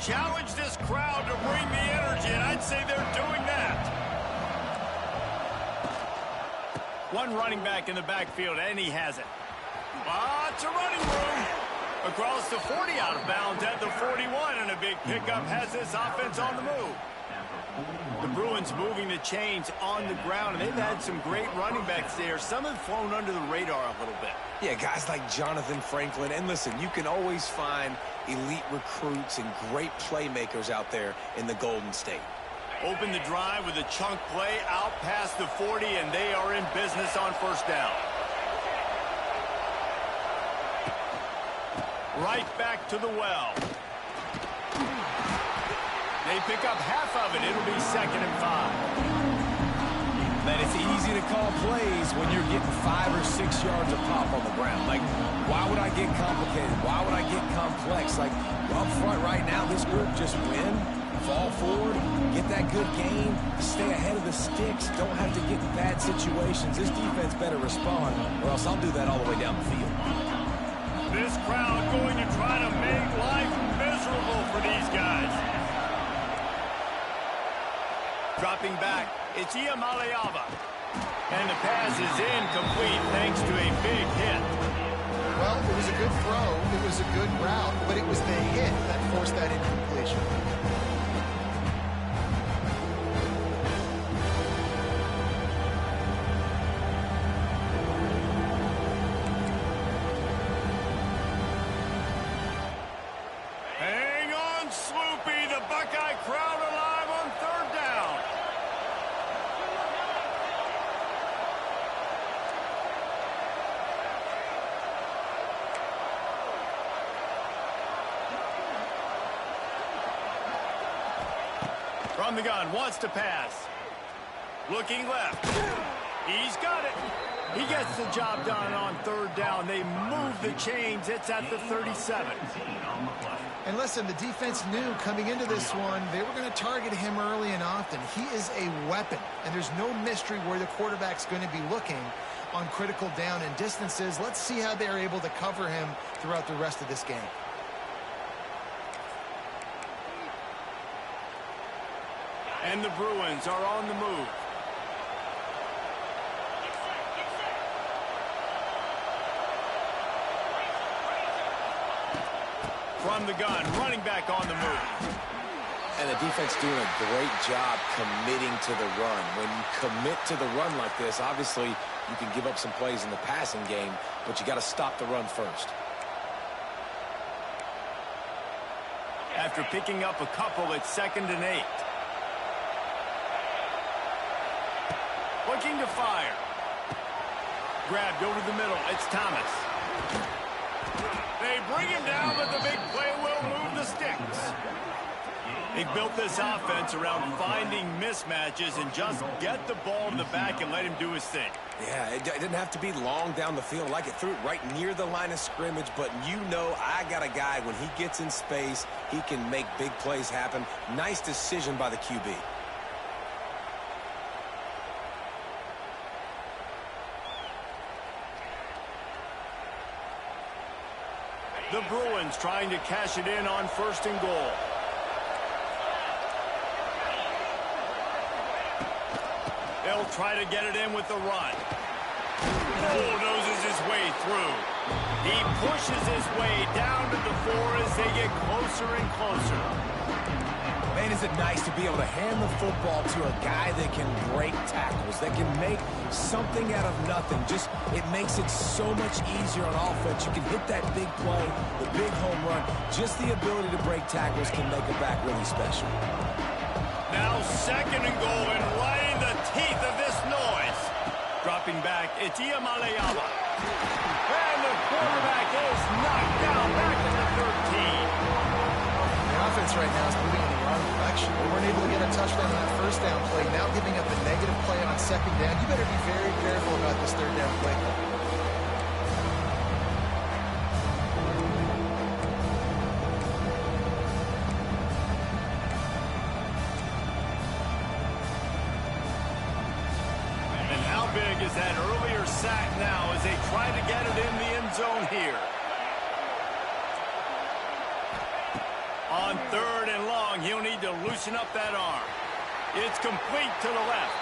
Challenge this crowd to bring the energy, and I'd say they're doing that. One running back in the backfield, and he has it. Lots of running room. Across the 40, out of bounds at the 41, and a big pickup has this offense on the move. The Bruins moving the chains on the ground, and they've had some great running backs there. Some have flown under the radar a little bit. Yeah, guys like Jonathan Franklin. And listen, you can always find elite recruits and great playmakers out there in the Golden State. Open the drive with a chunk play out past the 40, and they are in business on first down. Right back to the well. They pick up half of it. It'll be 2nd and 5. Man, it's easy to call plays when you're getting 5 or 6 yards of pop on the ground. Like, why would I get complicated? Why would I get complex? Like, up front right now, this group just win, fall forward, get that good game, stay ahead of the sticks, don't have to get in bad situations. This defense better respond, or else I'll do that all the way down the field. This crowd going to try to make life miserable for these guys. Dropping back, it's Iamaleava. And the pass is incomplete thanks to a big hit. Well, it was a good throw, it was a good route, but it was the hit that forced that incompletion. Hang on, Sloopy, the Buckeye crowd alive on 3rd down. From the gun, wants to pass. Looking left. He's got it. He gets the job done on 3rd down. They move the chains. It's at the 37. And listen, the defense knew coming into this one, they were going to target him early and often. He is a weapon, and there's no mystery where the quarterback's going to be looking on critical down and distances. Let's see how they're able to cover him throughout the rest of this game. And the Bruins are on the move. From the gun, running back on the move. And the defense doing a great job committing to the run. When you commit to the run like this, obviously you can give up some plays in the passing game, but you got to stop the run first. After picking up a couple, it's 2nd and 8. Looking to fire. Grabbed over the middle. It's Thomas. They bring him down, but the big play will move the sticks. They built this offense around finding mismatches and just get the ball in the back and let him do his thing. Yeah, it didn't have to be long down the field. Like it threw it right near the line of scrimmage, but you know I got a guy, when he gets in space, he can make big plays happen. Nice decision by the QB. The Bruins trying to cash it in on 1st and goal. They'll try to get it in with the run. Bulldozes his way through. He pushes his way down to the 4 as they get closer and closer. Man, is it nice to be able to hand the football to a guy that can break tackles, that can make something out of nothing. Just, it makes it so much easier on offense. You can hit that big play, the big home run. Just the ability to break tackles can make a back really special. Now 2nd and goal, and right in the teeth of this noise. Dropping back, it's Iamaleava. And the quarterback is knocked down back at the 13. The offense right now is moving in the wrong direction. They weren't able to get a touchdown on that 1st down play. Now giving up a negative play on 2nd down. You better be very careful about this 3rd down play. And how big is that earlier sack now as they try to get it in the end zone here? On 3rd and he'll loosen up that arm. It's complete to the left.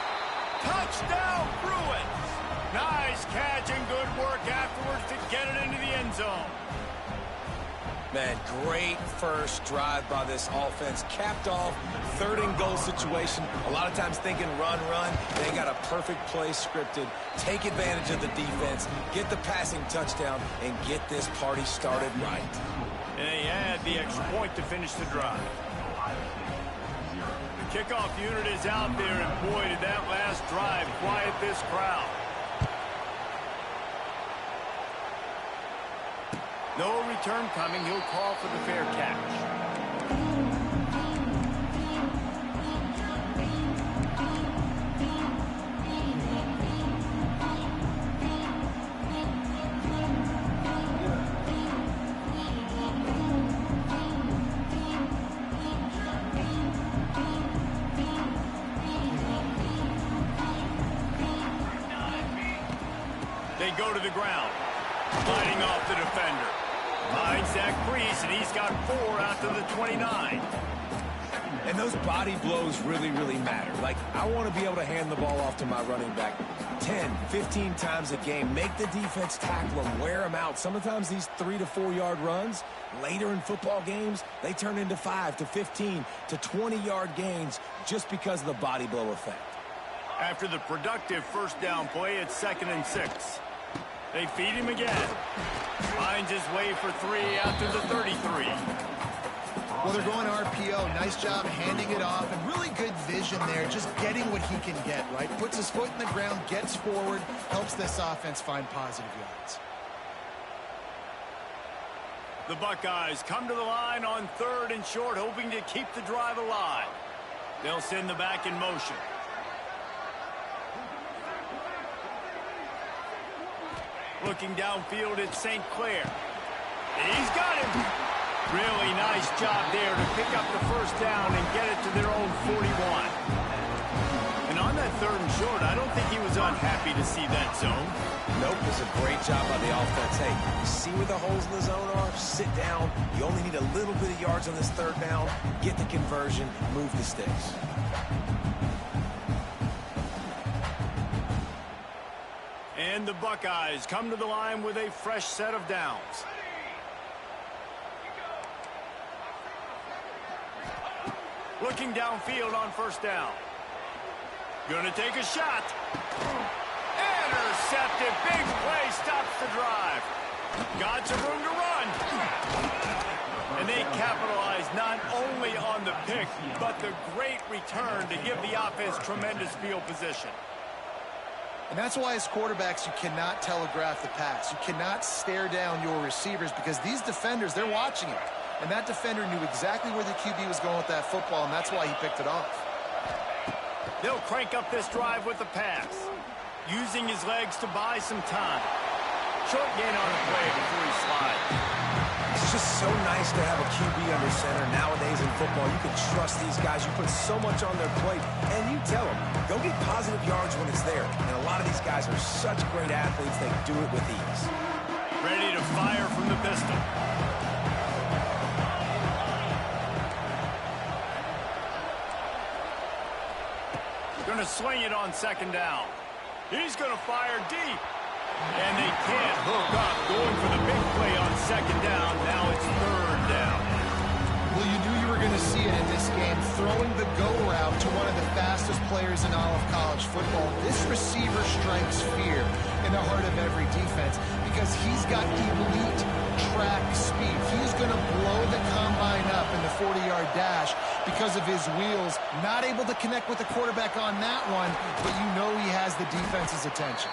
Touchdown, Bruins! Nice catch and good work afterwards to get it into the end zone. Man, great first drive by this offense. Capped off, 3rd and goal situation. A lot of times thinking run, run. They got a perfect play scripted. Take advantage of the defense, get the passing touchdown, and get this party started right. And they add the extra point to finish the drive. The kickoff unit is out there, and boy, did that last drive quiet this crowd. No return coming. He'll call for the fair catch. They go to the ground, fighting off the defender. Finds Zach Priest, and he's got 4 out to the 29. And those body blows really, really matter. Like, I want to be able to hand the ball off to my running back 10, 15 times a game. Make the defense tackle them, wear them out. Sometimes these 3 to 4 yard runs, later in football games, they turn into 5 to 15 to 20 yard gains just because of the body blow effect. After the productive first down play, it's 2nd and 6. They feed him again. Finds his way for 3 out to the 33. Well, they're going RPO. Nice job handing it off, and really good vision there, just getting what he can get, right? Puts his foot in the ground, gets forward, helps this offense find positive yards. The Buckeyes come to the line on 3rd and short, hoping to keep the drive alive. They'll send the back in motion. Looking downfield, it's St. Clair. He's got him. Really nice job there to pick up the first down and get it to their own 41. And on that 3rd and short, I don't think he was unhappy to see that zone. Nope, it's a great job by the offense. Hey, you see where the holes in the zone are? Sit down. You only need a little bit of yards on this 3rd down. Get the conversion. Move the sticks. And the Buckeyes come to the line with a fresh set of downs. Looking downfield on 1st down. Gonna take a shot. Intercepted. Big play stops the drive. Got some room to run. And they capitalize not only on the pick, but the great return to give the offense tremendous field position. And that's why as quarterbacks, you cannot telegraph the pass. You cannot stare down your receivers because these defenders, they're watching it. And that defender knew exactly where the QB was going with that football, and that's why he picked it off. They'll crank up this drive with the pass, using his legs to buy some time. Short gain on the play before he slides. It's just so nice to have a QB under center. Nowadays in football, you can trust these guys. You put so much on their plate, and you tell them, go get positive yards when it's there. And a lot of these guys are such great athletes, they do it with ease. Ready to fire from the pistol. Going to swing it on 2nd down. He's going to fire deep. And they can't hook up. Going for the big play on 2nd down. Now it's 3rd down. Well, you knew you were going to see it in this game. Throwing the go route to one of the fastest players in all of college football. This receiver strikes fear in the heart of every defense because he's got elite track speed. He's going to blow the combine up in the 40-yard dash because of his wheels. Not able to connect with the quarterback on that one, but you know he has the defense's attention.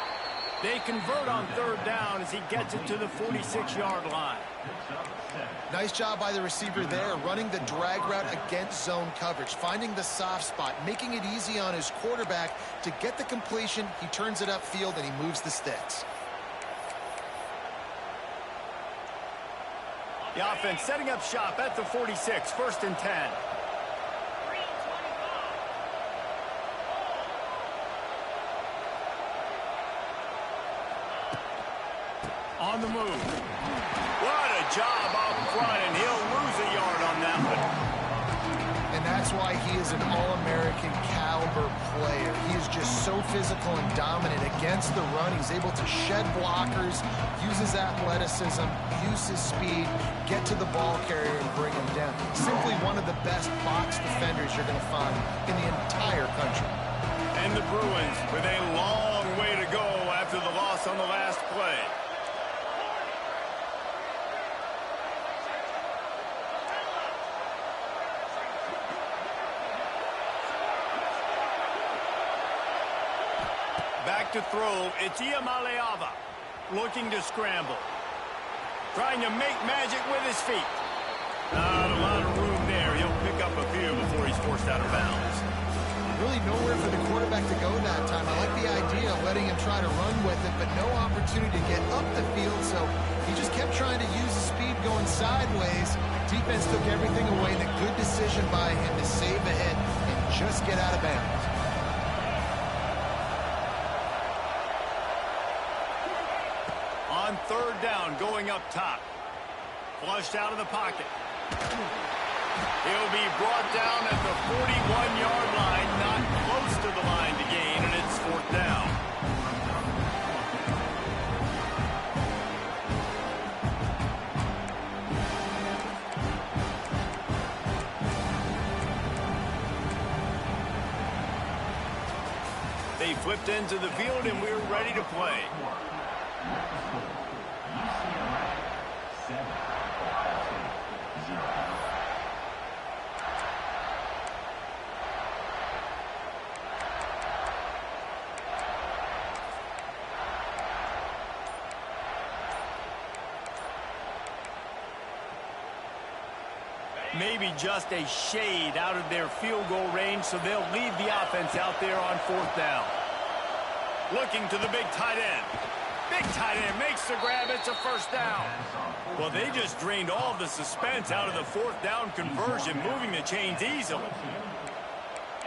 They convert on 3rd down as he gets it to the 46-yard line. Nice job by the receiver there, running the drag route against zone coverage, finding the soft spot, making it easy on his quarterback to get the completion. He turns it upfield, and he moves the sticks. The offense setting up shop at the 46, 1st and 10. On the move. What a job up front, and he'll lose a yard on that one. And that's that's why he is an All-American caliber player. He is just so physical and dominant against the run. He's able to shed blockers, use his athleticism, use his speed, get to the ball carrier and bring him down. Simply one of the best box defenders you're going to find in the entire country. And the Bruins with a long way to go after the loss on the last play. Back to throw, it's Iamaleava looking to scramble. Trying to make magic with his feet. Not a lot of room there. He'll pick up a few before he's forced out of bounds. Really nowhere for the quarterback to go that time. I like the idea of letting him try to run with it, but no opportunity to get up the field, so he just kept trying to use his speed going sideways. Defense took everything away, and a good decision by him to save a hit and just get out of bounds. On third down, going up top. Flushed out of the pocket. He'll be brought down at the 41-yard line, not close to the line to gain, and it's fourth down. They flipped into the field, and we're ready to play. Maybe just a shade out of their field goal range, so they'll leave the offense out there on fourth down. Looking to the big tight end. Big tight end makes the grab. It's a first down. Well, they just drained all of the suspense out of the fourth down conversion, moving the chains easily.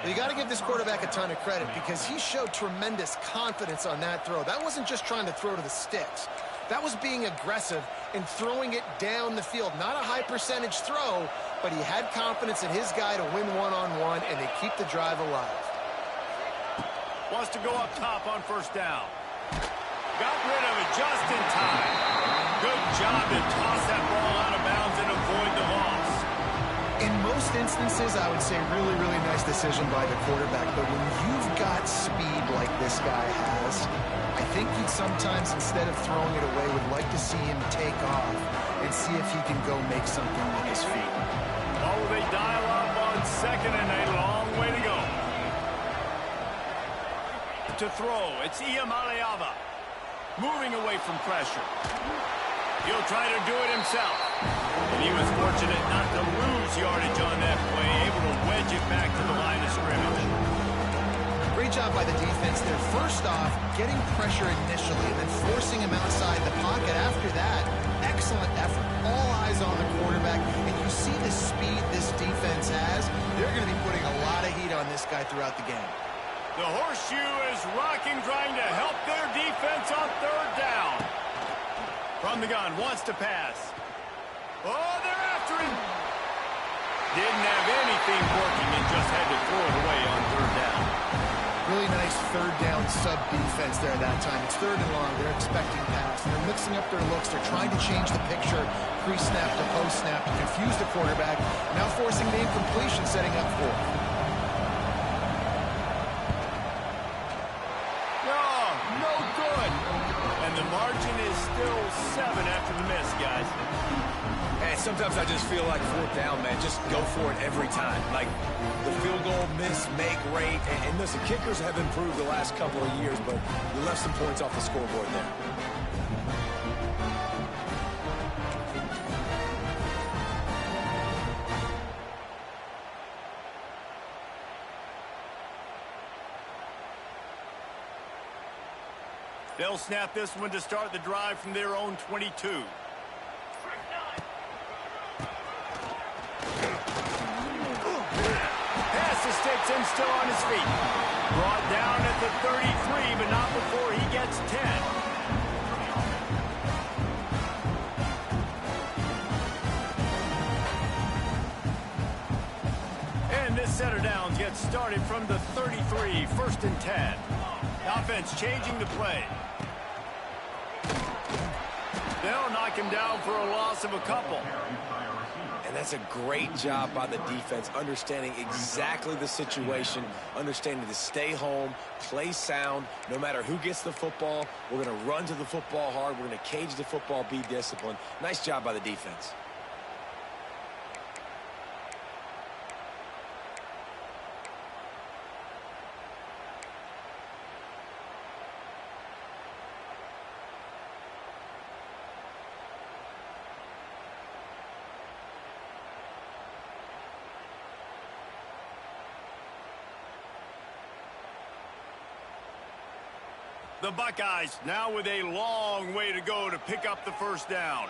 You got to give this quarterback a ton of credit because he showed tremendous confidence on that throw. That wasn't just trying to throw to the sticks. That was being aggressive and throwing it down the field. Not a high percentage throw, but he had confidence in his guy to win one-on-one, and they keep the drive alive. Wants to go up top on first down. Got rid of it just in time. Good job to toss that ball out of bounds and avoid the loss. In most instances, I would say really, really nice decision by the quarterback. But when you've got speed like this guy has, I think you'd sometimes, instead of throwing it away, would like to see him take off and see if he can go make something with his feet. Oh, they dial up on second and a long way to go. To throw, it's Iamaleava. Moving away from pressure. He'll try to do it himself. And he was fortunate not to lose yardage on that play, able to wedge it back to the line of scrimmage. Great job by the defense there. First off, getting pressure initially and then forcing him outside the pocket. After that, excellent effort. All eyes on the quarterback. And you see the speed this defense has. They're going to be putting a lot of heat on this guy throughout the game. The horseshoe is rocking, trying to help their defense on third down. From the gun, wants to pass. Oh, they're after him. Didn't have anything working and just had to throw it away on third down. Really nice third down sub defense there that time. It's third and long. They're expecting pass. They're mixing up their looks. They're trying to change the picture pre-snap to post-snap to confuse the quarterback. Now forcing the incompletion, setting up fourth. The margin is still 7 after the miss, guys. And sometimes I just feel like fourth down, man. Just go for it every time. Like the field goal miss, make rate. And listen, kickers have improved the last couple of years, but you left some points off the scoreboard there. They'll snap this one to start the drive from their own 22. Pass escapes him, still on his feet. Brought down at the 33, but not before he gets 10. And this set of downs gets started from the 33, 1st and 10. The offense changing the play. They'll knock him down for a loss of a couple. And that's a great job by the defense, understanding exactly the situation, understanding to stay home, play sound. No matter who gets the football, we're going to run to the football hard. We're going to cage the football, be disciplined. Nice job by the defense. The Buckeyes now with a long way to go to pick up the first down.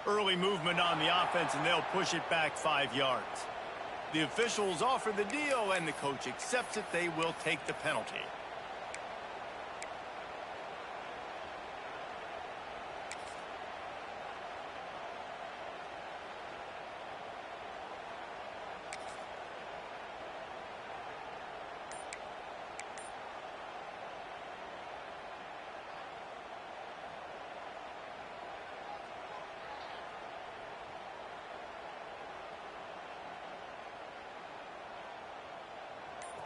Early movement on the offense, and they'll push it back 5 yards. The officials offer the deal, and the coach accepts it. They will take the penalty.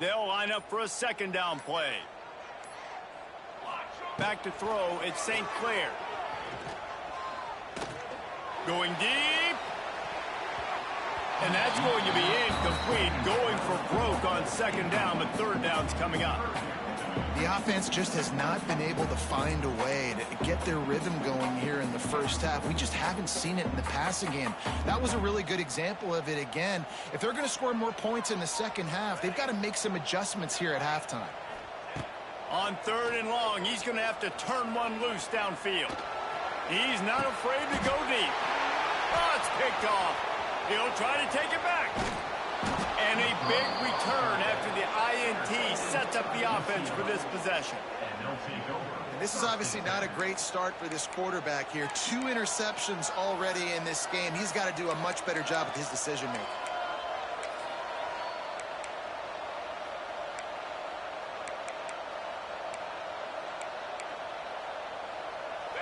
They'll line up for a second down play. Back to throw, it's St. Clair. Going deep. And that's going to be incomplete. Going for broke on second down, but third down's coming up. The offense just has not been able to find a way to get their rhythm going here in the first half. We just haven't seen it in the passing game. That was a really good example of it again. If they're going to score more points in the second half, they've got to make some adjustments here at halftime. On 3rd and long, he's going to have to turn one loose downfield. He's not afraid to go deep. Oh, it's picked off. He'll try to take it back. And a big return after the INT sets up the offense for this possession. This is obviously not a great start for this quarterback here. 2 interceptions already in this game. He's got to do a much better job with his decision-making.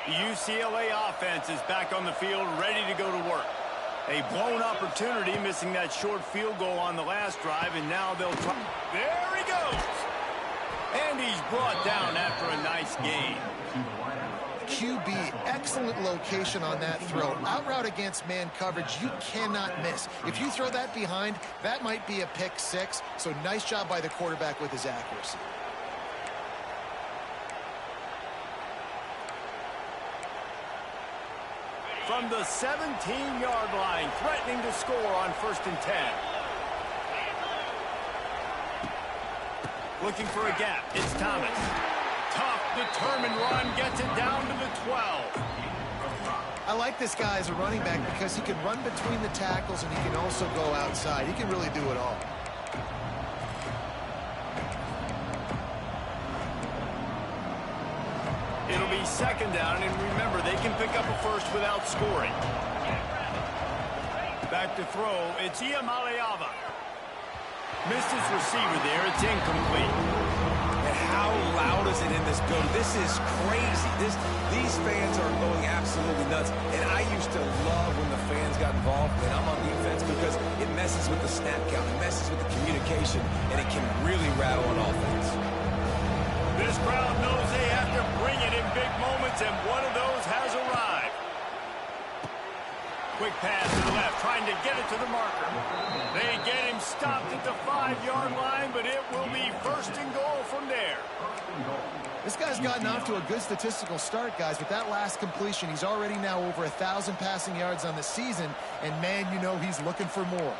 The UCLA offense is back on the field, ready to go to work. A blown opportunity, missing that short field goal on the last drive, and now they'll try. There he goes! And he's brought down after a nice gain. QB, excellent location on that throw. Out route against man coverage, you cannot miss. If you throw that behind, that might be a pick 6. So nice job by the quarterback with his accuracy. From the 17-yard line, threatening to score on 1st and 10. Looking for a gap. It's Thomas. Tough, determined run, gets it down to the 12. I like this guy as a running back because he can run between the tackles and he can also go outside. He can really do it all. It'll be second down, and remember, they can pick up a first without scoring. Back to throw, it's Iamaleava. Missed his receiver there, it's incomplete. And how loud is it in this building? This is crazy. These fans are going absolutely nuts. And I used to love when the fans got involved when I'm on defense because it messes with the snap count, it messes with the communication, and it can really rattle an offense. This crowd knows they have to bring it in big moments, and one of those has arrived. Quick pass to the left, trying to get it to the marker. They get him stopped at the 5-yard line, but it will be 1st and goal from there. This guy's gotten off to a good statistical start, guys. With that last completion, he's already now over 1,000 passing yards on the season, and man, you know he's looking for more.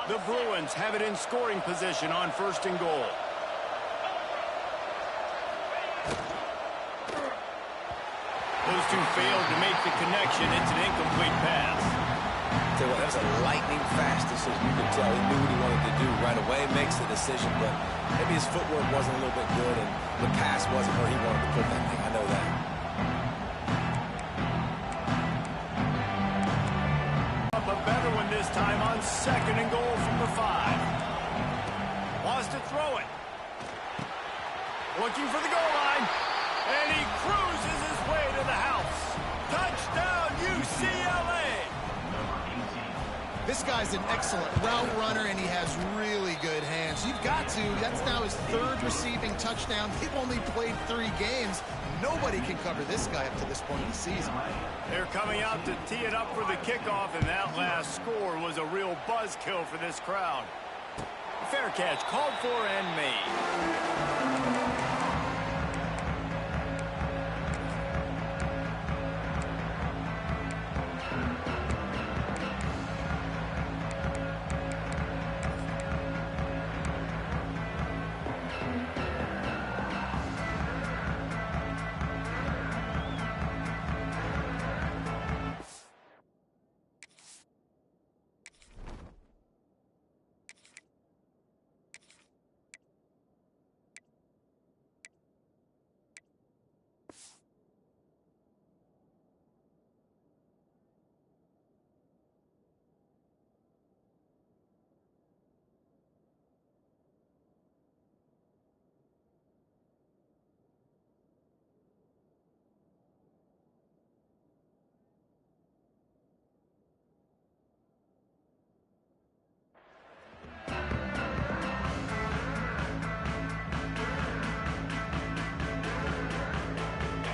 The Bruins have it in scoring position on 1st and goal. Those two failed to make the connection. It's an incomplete pass. Tell you what, that was a lightning fast decision. You could tell he knew what he wanted to do. do right away, makes the decision, but maybe his footwork wasn't a little bit good and the pass wasn't where he wanted to put that thing. I know that. A better one this time on 2nd and goal from the 5. Wants to throw it. Looking for the goal line. And he cruises his way to the house. Touchdown, UCLA. This guy's an excellent route runner, and he has really good hands. You've got to. That's now his 3rd receiving touchdown. They've only played 3 games. Nobody can cover this guy up to this point in the season. They're coming out to tee it up for the kickoff, and that last score was a real buzzkill for this crowd. Fair catch, called for and made.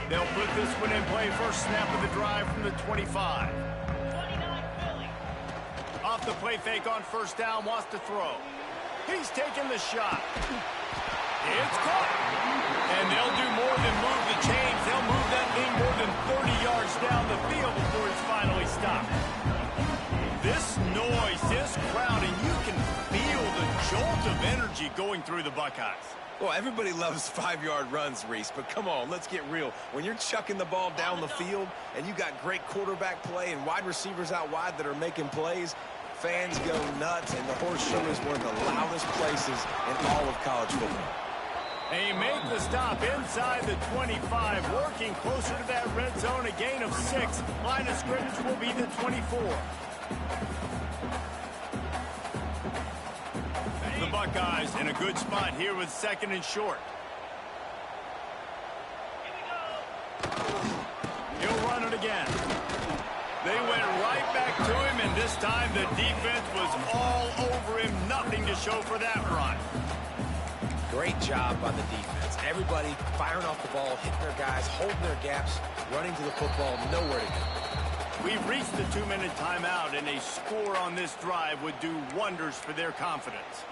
They'll put this one in play. First snap of the drive from the 25. Off the play fake on 1st down, wants to throw. He's taking the shot. It's caught. And they'll do more than move the chains. They'll move that thing more than 30 yards down the field before it's finally stopped. This noise, this crowd, and you can feel the jolt of energy going through the Buckeyes. Well, everybody loves 5-yard runs, Reese, but come on, let's get real. When you're chucking the ball down the field and you got great quarterback play and wide receivers out wide that are making plays, fans go nuts, and the horseshoe is one of the loudest places in all of college football. They make the stop inside the 25, working closer to that red zone, a gain of 6. Line of scrimmage will be the 24. The Buckeyes in a good spot here with 2nd and short. He'll run it again. They went right back to him, and this time the defense was all over him. Nothing to show for that run. Great job by the defense. Everybody firing off the ball, hitting their guys, holding their gaps, running to the football, nowhere to go. We've reached the 2-minute timeout, and a score on this drive would do wonders for their confidence.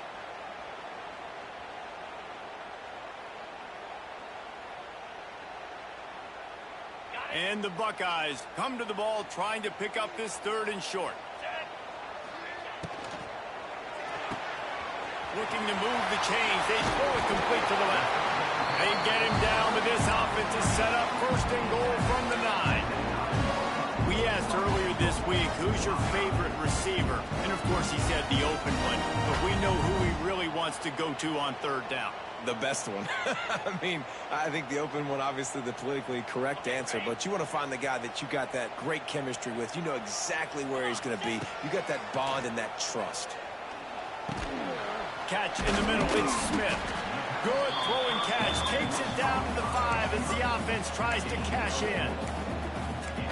And the Buckeyes come to the ball trying to pick up this 3rd and short. Looking to move the chains. They throw it complete to the left. They get him down, but this offense is set up 1st and goal from the 9. We asked earlier this week, who's your favorite receiver? And, of course, he said the open one. But we know who he really wants to go to on 3rd down. The best one. I mean, I think the open one, obviously the politically correct answer, but you want to find the guy that you got that great chemistry with. You know exactly where he's going to be. You got that bond and that trust. Catch in the middle. It's Smith. Good throwing catch. Takes it down to the 5 as the offense tries to cash in.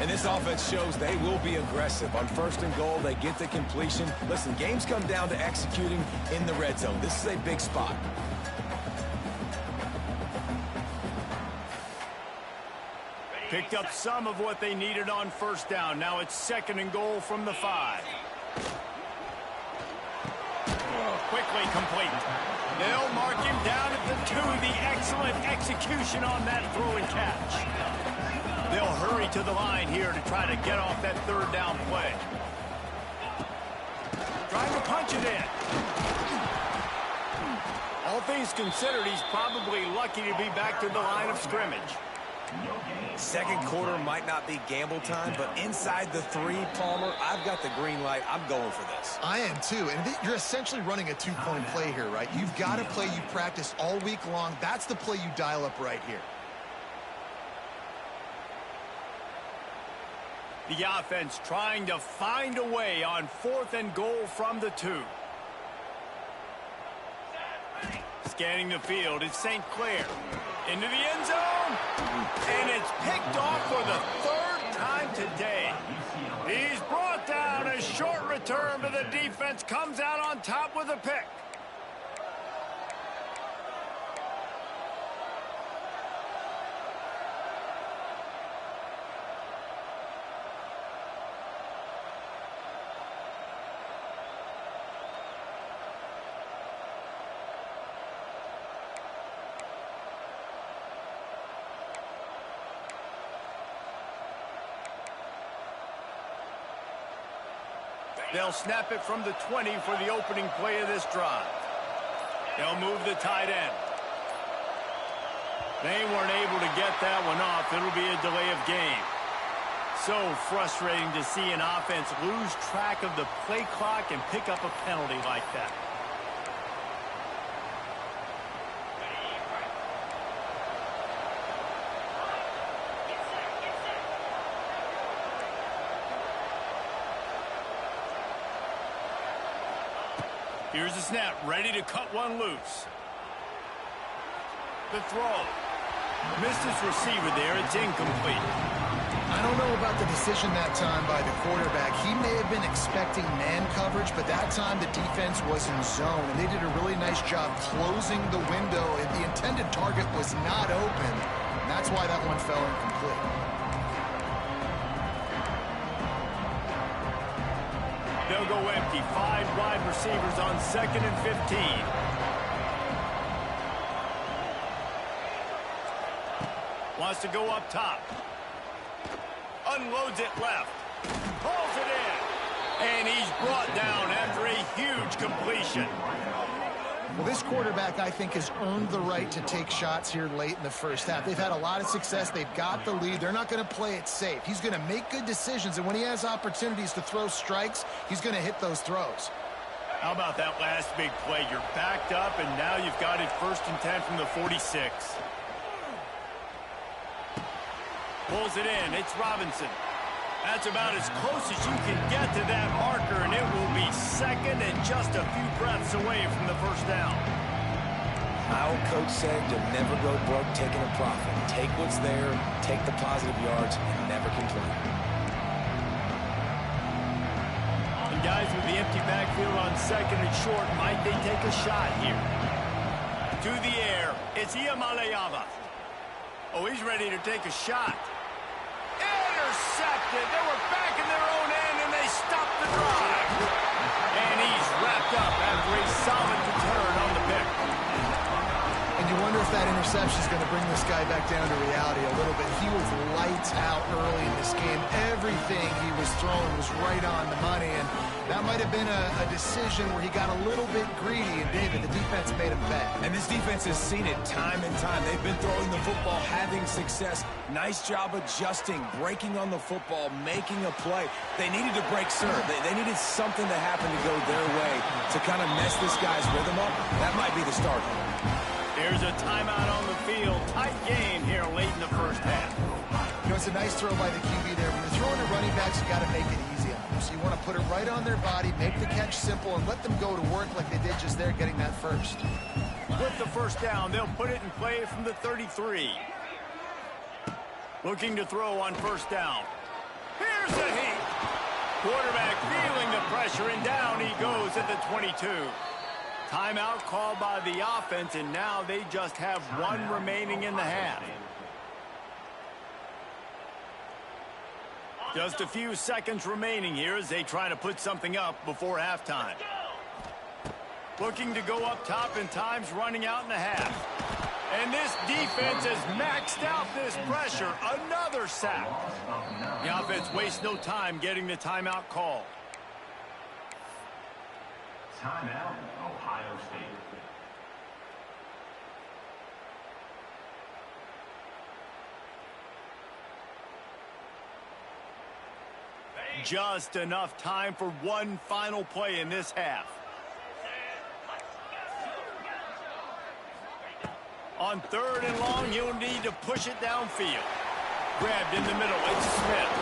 And this offense shows they will be aggressive. On 1st and goal, they get the completion. Listen, games come down to executing in the red zone. This is a big spot. Picked up some of what they needed on 1st down. Now it's 2nd and goal from the 5. Quickly complete. They'll mark him down at the 2. The excellent execution on that throw and catch. They'll hurry to the line here to try to get off that 3rd down play. Trying to punch it in. All things considered, he's probably lucky to be back to the line of scrimmage. Second quarter might not be gamble time, but inside the 3, Palmer, I've got the green light. I'm going for this. I am too, and you're essentially running a 2-point play here, right? You've got a play you practice all week long. That's the play you dial up right here. The offense trying to find a way on 4th and goal from the 2. Scanning the field, it's St. Clair. Into the end zone. And it's picked off for the 3rd time today. He's brought down. A short return, but the defense comes out on top with a pick. They'll snap it from the 20 for the opening play of this drive. They'll move the tight end. They weren't able to get that one off. It'll be a delay of game. So frustrating to see an offense lose track of the play clock and pick up a penalty like that. Here's the snap, ready to cut one loose. The throw. Missed his receiver there, it's incomplete. I don't know about the decision that time by the quarterback. He may have been expecting man coverage, but that time the defense was in zone, and they did a really nice job closing the window, and the intended target was not open. And that's why that one fell incomplete. They'll go empty. 5 wide receivers on 2nd and 15. Wants to go up top. Unloads it left. Pulls it in. And he's brought down after a huge completion. Well, this quarterback, I think, has earned the right to take shots here late in the first half. They've had a lot of success. They've got the lead. They're not going to play it safe. He's going to make good decisions, and when he has opportunities to throw strikes, he's going to hit those throws. How about that last big play? You're backed up, and now you've got it 1st and 10 from the 46. Pulls it in. It's Robinson. That's about as close as you can get to that marker, and it will be 2nd and just a few breaths away from the 1st down. My old coach said you'll never go broke taking a profit. Take what's there, take the positive yards, and never complain. And guys with the empty backfield on 2nd and short, might they take a shot here? To the air, it's Iamaleava. Oh, he's ready to take a shot. Intercepted. They were back in their own end, and they stopped the drive. And he's wrapped up after a solid return on the pick. And you wonder if that interception is going to bring this guy back down to reality a little bit. He was lights out early in this game. Everything he was throwing was right on the money, and that might have been a decision where he got a little bit greedy, and David, the defense made him pay. And this defense has seen it time and time. They've been throwing the football, having success. Nice job adjusting, breaking on the football, making a play. They needed to break serve. They needed something to happen to go their way to kind of mess this guy's rhythm up. That might be the start. Here's a timeout on the field. Tight game here late in the 1st half. You know, it's a nice throw by the QB there. When you're throwing at running backs, you got to make it easy on them. So you want to put it right on their body, make the catch simple, and let them go to work like they did just there, getting that first. With the 1st down, they'll put it in play from the 33. Looking to throw on 1st down. Here's the heat. Quarterback feeling the pressure, and down he goes at the 22. Timeout called by the offense, and now they just have 1 remaining in the half. Just a few seconds remaining here as they try to put something up before halftime. Looking to go up top, and time's running out in the half. And this defense has maxed out this pressure. Another sack. The offense wastes no time getting the timeout call. Timeout, Ohio State. Just enough time for one final play in this half. On 3rd and long, he'll need to push it downfield. Grabbed in the middle, it's Smith.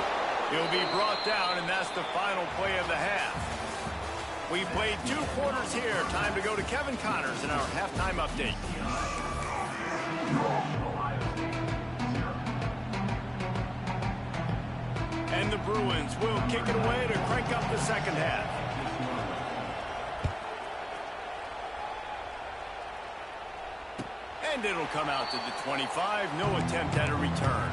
He'll be brought down, and that's the final play of the half. We played 2 quarters here. Time to go to Kevin Connors in our halftime update. And the Bruins will kick it away to crank up the second half. And it'll come out to the 25. No attempt at a return.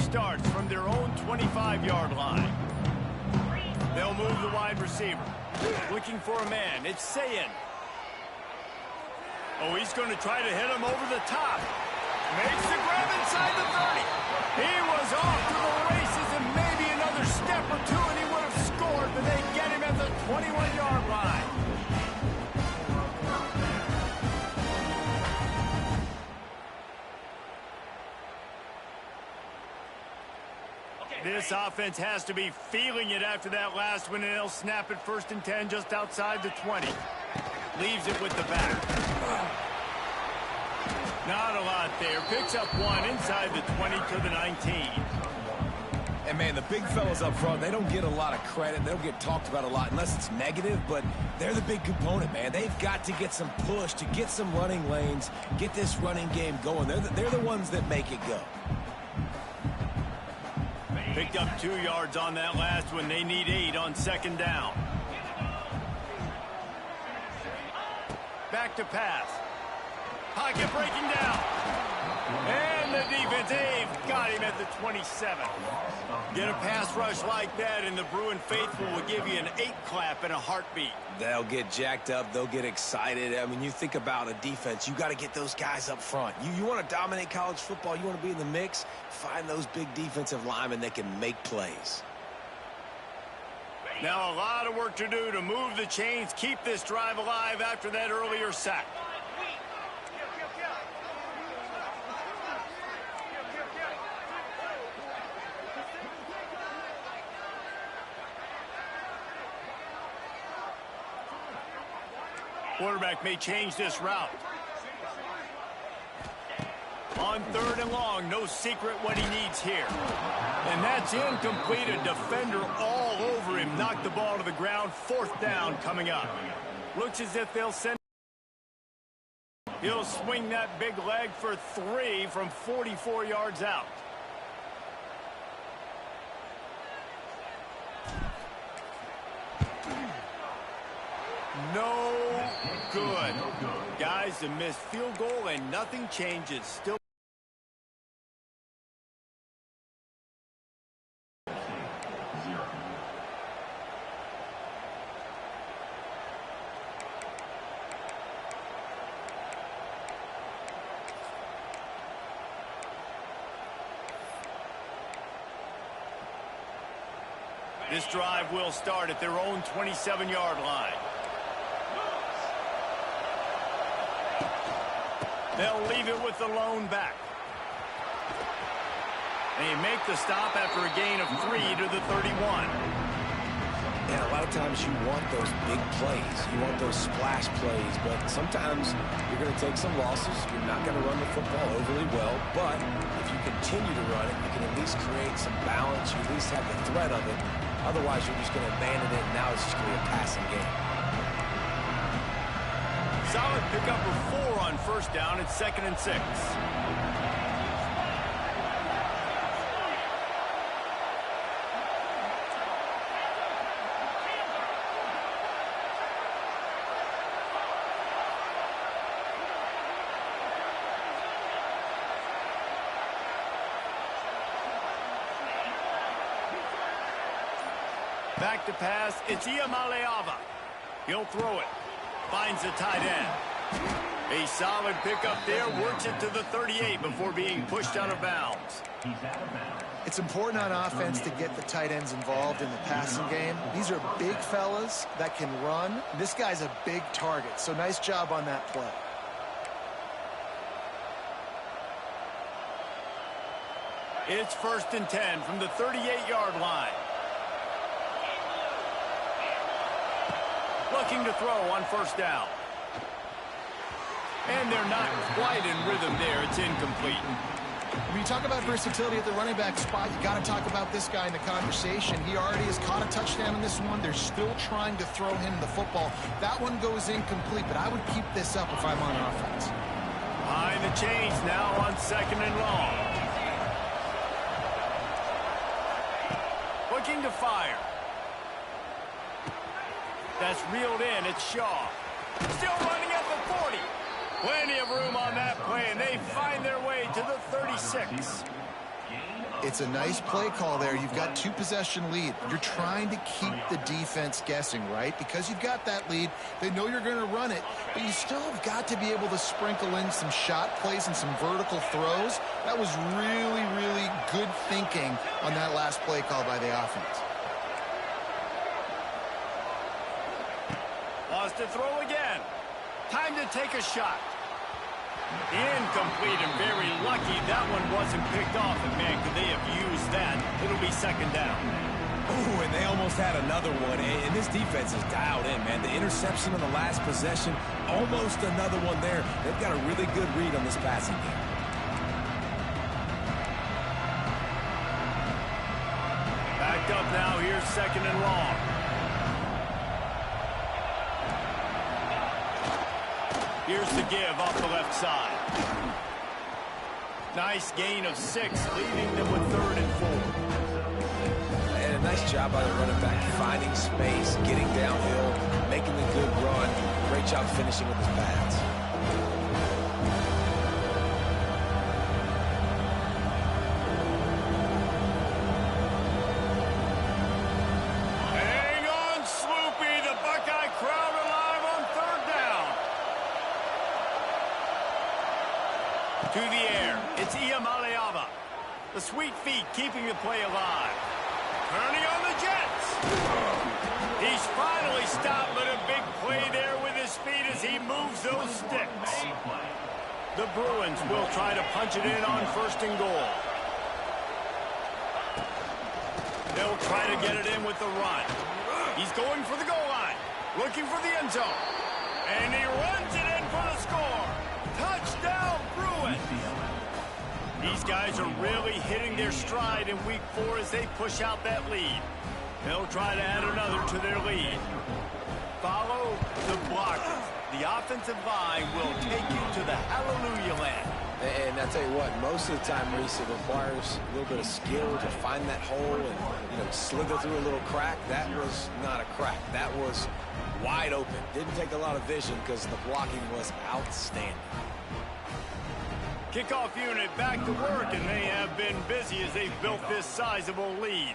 Starts from their own 25-yard line. They'll move the wide receiver. Looking for a man. It's Sayin. Oh, he's going to try to hit him over the top. Makes the grab inside the 30. He was off to the races, and maybe another step or two, and he would have scored, but they get him at the 21-yard line. This offense has to be feeling it after that last one, and they'll snap it 1st and 10 just outside the 20. Leaves it with the back. Not a lot there. Picks up 1 inside the 20 to the 19. And, man, the big fellas up front, they don't get a lot of credit. They don't get talked about a lot unless it's negative, but they're the big component, man. They've got to get some push, to get some running lanes, get this running game going. They're the ones that make it go. Picked up 2 yards on that last one. They need 8 on 2nd down. Back to pass. Pocket breaking down. And the defense, they've got him at the 27. Get a pass rush like that, and the Bruin faithful will give you an 8-clap in a heartbeat. They'll get jacked up. They'll get excited. I mean, you think about a defense. You got to get those guys up front. You want to dominate college football. You want to be in the mix. Find those big defensive linemen that can make plays. Now a lot of work to do to move the chains, keep this drive alive after that earlier sack. Quarterback may change this route. On 3rd and long, no secret what he needs here. And that's incomplete. A defender all over him. Knocked the ball to the ground. 4th down coming up. Looks as if they'll send. He'll swing that big leg for 3 from 44 yards out. No good. Guys, a missed field goal and nothing changes. Still. This drive will start at their own 27-yard line. They'll leave it with the lone back. They make the stop after a gain of 3 to the 31. And a lot of times you want those big plays. You want those splash plays. But sometimes you're going to take some losses. You're not going to run the football overly well. But if you continue to run it, you can at least create some balance. You at least have the threat of it. Otherwise, you're just going to abandon it, and now it's just going to be a passing game. Solid pickup of 4 on 1st down. It's 2nd and 6. Back to pass. It's Iamaleava. He'll throw it. Finds the tight end. A solid pickup there, works it to the 38 before being pushed out of bounds. He's out of bounds. It's important on offense to get the tight ends involved in the passing game. These are big fellas that can run. This guy's a big target, so nice job on that play. It's 1st and 10 from the 38-yard line. Looking to throw on 1st down. And they're not quite in rhythm there. It's incomplete. When you talk about versatility at the running back spot, you got to talk about this guy in the conversation. He already has caught a touchdown in this one. They're still trying to throw him the football. That one goes incomplete, but I would keep this up if I'm on offense. Behind the chains now on 2nd and long. Looking to fire. That's reeled in. It's Shaw. Still running at the 40. Plenty of room on that play, and they find their way to the 36. It's a nice play call there. You've got 2-possession lead. You're trying to keep the defense guessing, right? Because you've got that lead, they know you're going to run it, but you still have got to be able to sprinkle in some shot plays and some vertical throws. That was really, really good thinking on that last play call by the offense. Lost to throw again. Time to take a shot. Incomplete, and very lucky that one wasn't picked off. And man, could they have used that? It'll be 2nd down. Oh, and they almost had another one. And this defense is dialed in, man. The interception on the last possession, almost another one there. They've got a really good read on this passing game. Backed up now. Here's 2nd and long. Here's the give off the left side. Nice gain of 6, leaving them with 3rd and 4. And a nice job by the running back, finding space, getting downhill, making a good run. Great job finishing with his pads. Hang on, Sloopy. The Buckeye crowd alive on 3rd down. To the air, it's Iamaleava. The sweet feet keeping the play alive. Turning on the Jets. He's finally stopped, but a big play there with his feet as he moves those sticks. The Bruins will try to punch it in on 1st and goal. They'll try to get it in with the run. He's going for the goal line, looking for the end zone. And he runs it in for the score. Touchdown, Bruins. These guys are really hitting their stride in week 4 as they push out that lead. They'll try to add another to their lead. Follow the blockers. The offensive line will take you to the hallelujah land. And I tell you what, most of the time, Reese, it requires a little bit of skill to find that hole and, slither through a little crack. That was not a crack. That was wide open. Didn't take a lot of vision because the blocking was outstanding. Kickoff unit back to work, and they have been busy as they've built this sizable lead.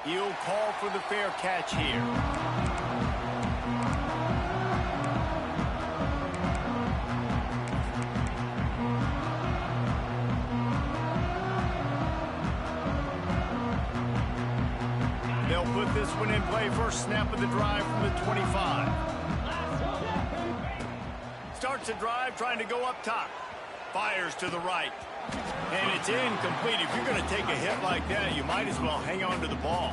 He'll call for the fair catch here. They'll put this one in play. First snap of the drive from the 25. Starts the drive trying to go up top. Fires to the right. And it's incomplete. If you're going to take a hit like that, you might as well hang on to the ball.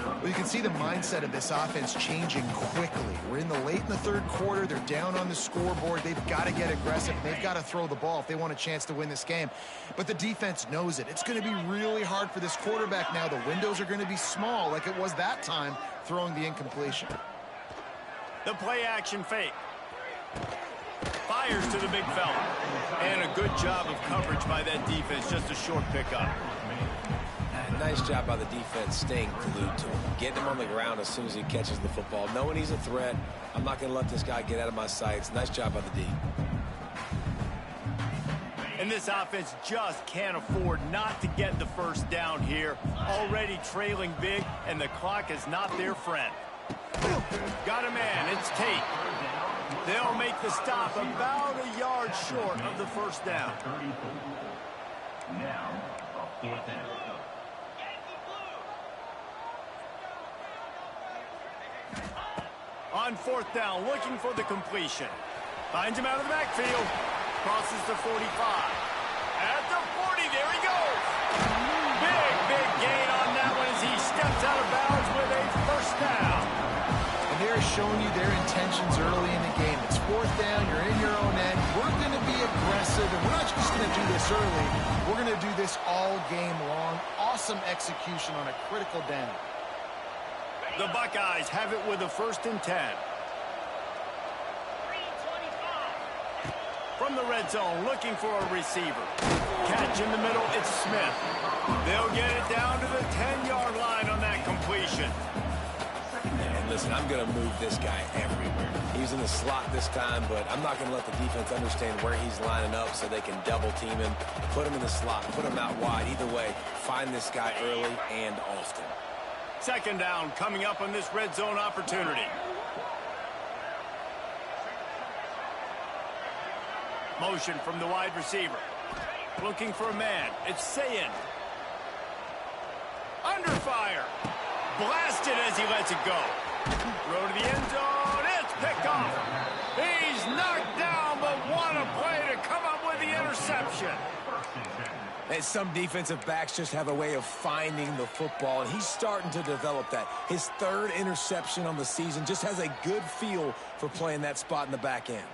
Well, you can see the mindset of this offense changing quickly. We're in the late in the 3rd quarter. They're down on the scoreboard. They've got to get aggressive. They've got to throw the ball if they want a chance to win this game. But the defense knows it. It's going to be really hard for this quarterback now. The windows are going to be small like it was that time throwing the incompletion. The play action fake. Fires to the big fella. And a good job of coverage by that defense. Just a short pickup. Nice job by the defense staying glued to him. Getting him on the ground as soon as he catches the football. Knowing he's a threat. I'm not going to let this guy get out of my sights. Nice job by the D. And this offense just can't afford not to get the first down here. Already trailing big, and the clock is not their friend. Got a man. It's Tate. They'll make the stop about a yard short of the first down. Now, a 4th down. On 4th down, looking for the completion. Finds him out of the backfield. Crosses the 45. At the 40, there he goes. Big gain on that one as he steps out of bounds with a first down. And they're showing you their intentions early in the game. It's 4th down, you're in your own end. We're going to be aggressive, and we're not just going to do this early. We're going to do this all game long. Awesome execution on a critical down. The Buckeyes have it with a 1st and 10. From the red zone, looking for a receiver. Catch in the middle, it's Smith. They'll get it down to the 10-yard line on that completion. And listen, I'm going to move this guy everywhere. He's in the slot this time, but I'm not going to let the defense understand where he's lining up so they can double team him, put him in the slot, put him out wide. Either way, find this guy early and often. 2nd down coming up on this red zone opportunity. Motion from the wide receiver. Looking for a man. It's Sayin. Under fire. Blasted as he lets it go. Throw to the end zone. It's picked off. He's knocked down, but what a play to come up with the interception. And some defensive backs just have a way of finding the football, and he's starting to develop that. His 3rd interception on the season, just has a good feel for playing that spot in the back end.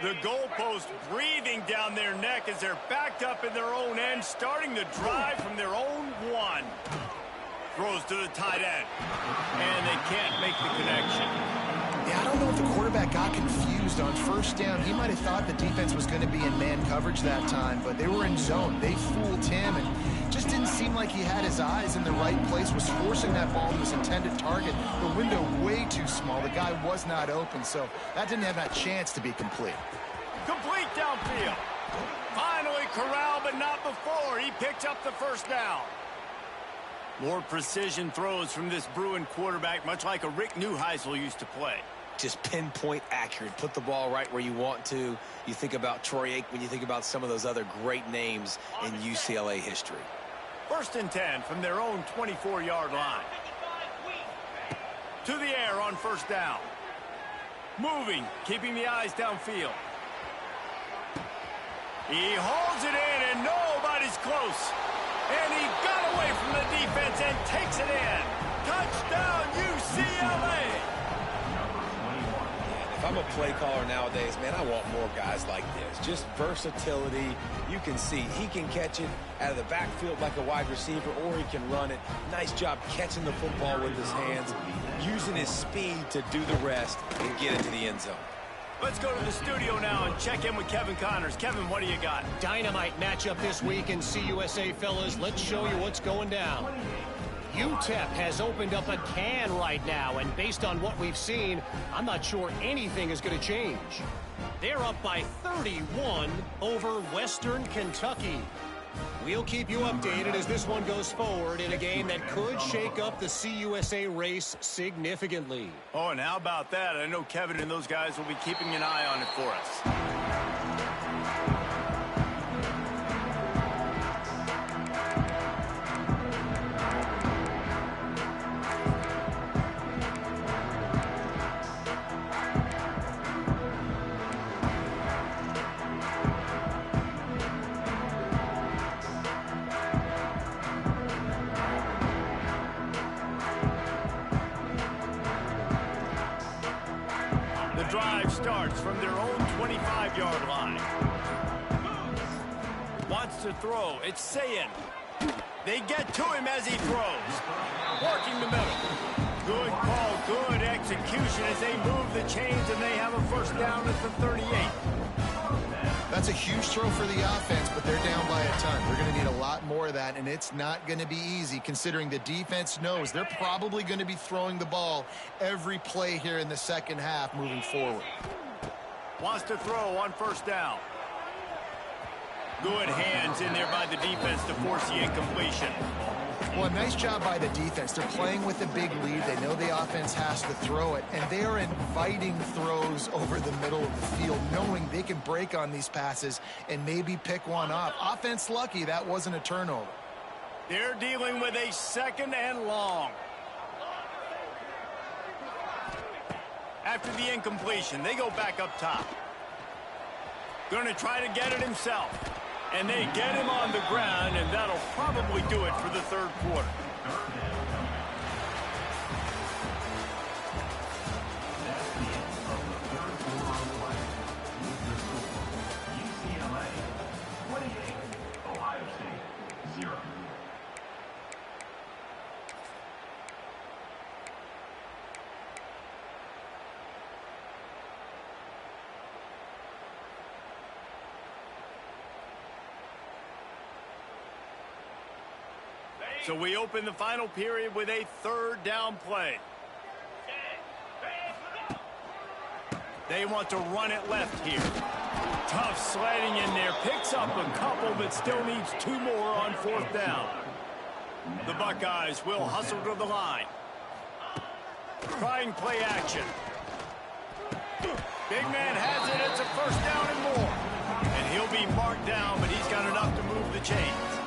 The goalpost breathing down their neck as they're backed up in their own end, starting the drive from their own 1. Throws to the tight end, and they can't make the connection. Yeah, I don't know if the quarterback got confused on 1st down. He might have thought the defense was going to be in man coverage that time, but they were in zone. They fooled him, and just didn't seem like he had his eyes in the right place, was forcing that ball to his intended target. The window way too small. The guy was not open, so that didn't have that chance to be complete. Complete downfield. Finally corralled, but not before. He picked up the 1st down. More precision throws from this Bruin quarterback, much like a Rick Neuheisel used to play. Just pinpoint accurate. Put the ball right where you want to. You think about Troy Aikman, you think about some of those other great names in UCLA history. 1st and 10 from their own 24-yard line. To the air on 1st down. Moving, keeping the eyes downfield. He holds it in, and nobody's close. And he got away from the defense and takes it in. Touchdown, UCLA! If I'm a play caller nowadays, man, I want more guys like this. Just versatility. You can see he can catch it out of the backfield like a wide receiver, or he can run it. Nice job catching the football with his hands, using his speed to do the rest and get into the end zone. Let's go to the studio now and check in with Kevin Connors. Kevin, what do you got? Dynamite matchup this week in CUSA, fellas. Let's show you what's going down. UTEP has opened up a can right now, and based on what we've seen, I'm not sure anything is going to change. They're up by 31 over Western Kentucky. We'll keep you updated as this one goes forward in a game that could shake up the CUSA race significantly. Oh, and how about that? I know Kevin and those guys will be keeping an eye on it for us. Drive starts from their own 25-yard line. Wants to throw. It's Sayin. They get to him as he throws. Working the middle. Good call, good execution as they move the chains, and they have a 1st down at the 38. That's a huge throw for the offense, but they're down by a ton. They're going to need a lot more of that, and it's not going to be easy considering the defense knows they're probably going to be throwing the ball every play here in the second half moving forward. Wants to throw on 1st down. Good hands in there by the defense to force the incompletion. Well, a nice job by the defense. They're playing with a big lead. They know the offense has to throw it, and they are inviting throws over the middle of the field, knowing they can break on these passes and maybe pick one off. Offense lucky that wasn't a turnover. They're dealing with a 2nd and long. After the incompletion, they go back up top. Going to try to get it himself. And they get him on the ground, and that'll probably do it for the 3rd quarter. UCLA 28, Ohio State 0. So we open the final period with a 3rd down play. They want to run it left here. Tough sledding in there. Picks up a couple, but still needs 2 more on 4th down. The Buckeyes will hustle to the line. Trying play action. Big man has it. It's a 1st down and more. And he'll be marked down, but he's got enough to move the chains.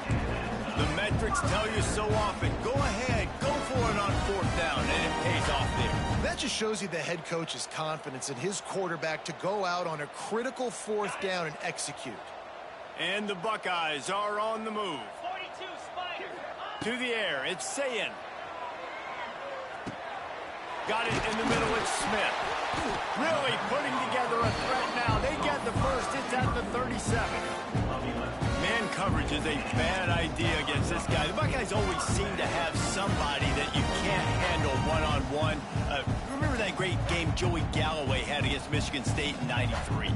The metrics tell you so often, go ahead, go for it on 4th down, and it pays off there. That just shows you the head coach's confidence in his quarterback to go out on a critical 4th down and execute. And the Buckeyes are on the move. 42 Spiders. To the air, it's Sayin. Got it in the middle, it's Smith. Really putting together a threat now. They get the first, it's at the 37. Man coverage is a bad idea against this guy. The Buckeyes always seem to have somebody that you can't handle one-on-one. Remember that great game Joey Galloway had against Michigan State in '93?